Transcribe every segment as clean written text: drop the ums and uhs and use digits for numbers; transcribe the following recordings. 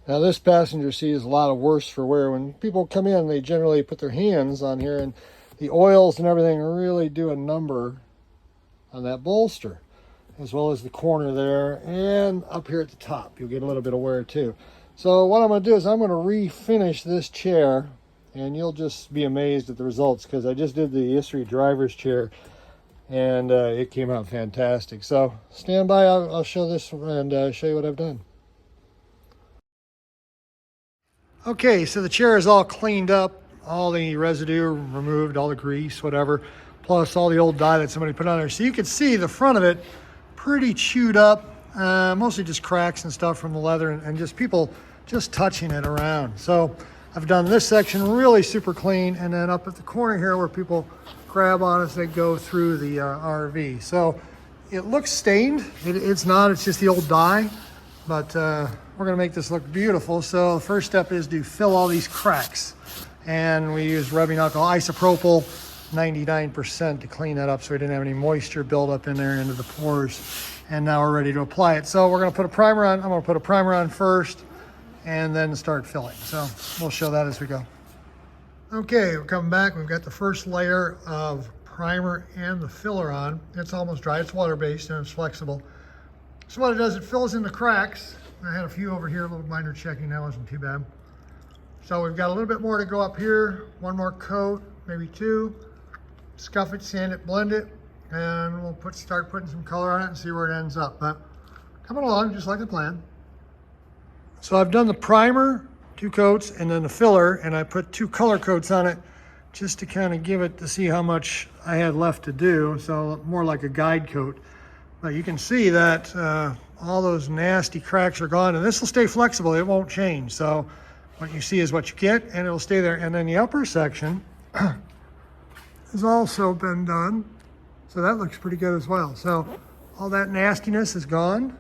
Now this passenger seat is a lot of worse for wear. When people come in, they generally put their hands on here, and the oils and everything really do a number on that bolster, as well as the corner there and up here at the top. You'll get a little bit of wear too. So what I'm going to do is I'm going to refinish this chair, and you'll just be amazed at the results, because I just did the history driver's chair and it came out fantastic. So stand by, I'll show this and show you what I've done. Okay, so the chair is all cleaned up, all the residue removed, all the grease, whatever, plus all the old dye that somebody put on there. So you can see the front of it pretty chewed up, mostly just cracks and stuff from the leather and just people just touching it around. So I've done this section really super clean, and then up at the corner here where people grab on as they go through the RV. So it looks stained. It's not, it's just the old dye, but we're gonna make this look beautiful. So the first step is to fill all these cracks. And we use rubbing alcohol, isopropyl, 99% to clean that up so we didn't have any moisture build up in there into the pores. And now we're ready to apply it. So we're gonna put a primer on. I'm gonna put a primer on first and then start filling. So we'll show that as we go. Okay, we're coming back. We've got the first layer of primer and the filler on. It's almost dry. It's water-based and it's flexible. So what it does, it fills in the cracks. I had a few over here, a little minor checking. That wasn't too bad. So we've got a little bit more to go up here. One more coat, maybe two. Scuff it, sand it, blend it, and we'll start putting some color on it and see where it ends up. But coming along just like the plan. So I've done the primer, 2 coats, and then the filler, and I put 2 color coats on it just to kind of give it to see how much I had left to do. So more like a guide coat. But you can see that all those nasty cracks are gone, and this will stay flexible. It won't change. So what you see is what you get, and it'll stay there. And then the upper section has also been done. So that looks pretty good as well. So all that nastiness is gone.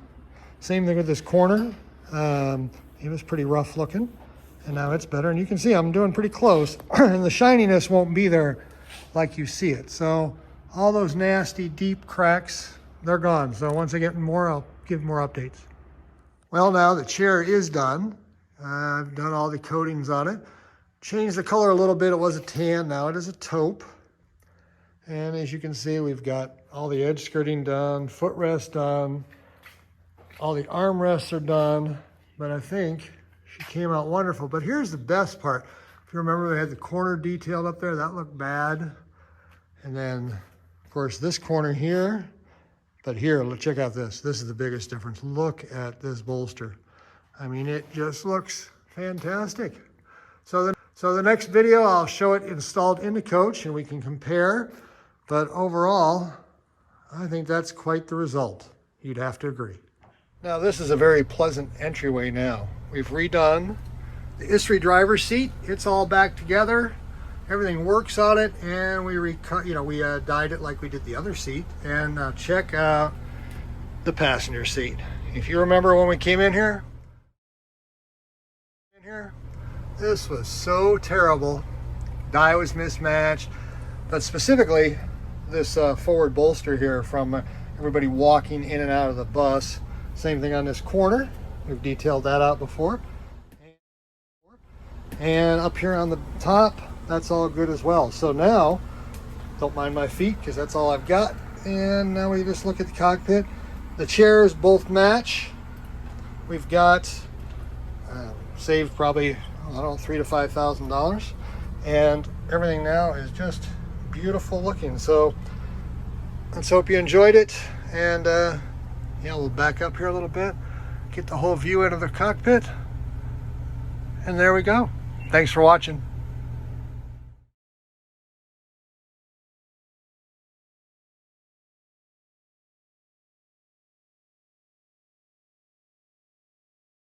Same thing with this corner. It was pretty rough looking, and now it's better. And you can see I'm doing pretty close, and the shininess won't be there like you see it. So all those nasty deep cracks, they're gone. So once I get more, I'll give more updates. Well, now the chair is done. I've done all the coatings on it. Changed the color a little bit. It was a tan, now it is a taupe. And as you can see, we've got all the edge skirting done, footrest done, all the armrests are done, but I think she came out wonderful. But here's the best part. If you remember, we had the corner detailed up there, that looked bad. And then, of course, this corner here, but here, check out this. This is the biggest difference. Look at this bolster. I mean, it just looks fantastic. So the next video, I'll show it installed in the coach and we can compare. But overall, I think that's quite the result. You'd have to agree. Now, this is a very pleasant entryway now. We've redone the history driver's seat. It's all back together. Everything works on it, and we dyed it like we did the other seat. And now check out the passenger seat. If you remember when we came in here, this was so terrible. Dye was mismatched, but specifically this forward bolster here from everybody walking in and out of the bus. Same thing on this corner. We've detailed that out before. And up here on the top, that's all good as well. So now, don't mind my feet because that's all I've got. And now we just look at the cockpit. The chairs both match. We've got saved probably, I don't know, $3,000 to $5,000. And everything now is just beautiful looking. So let's hope you enjoyed it. And yeah, we'll back up here a little bit, get the whole view out of the cockpit. And there we go. Thanks for watching.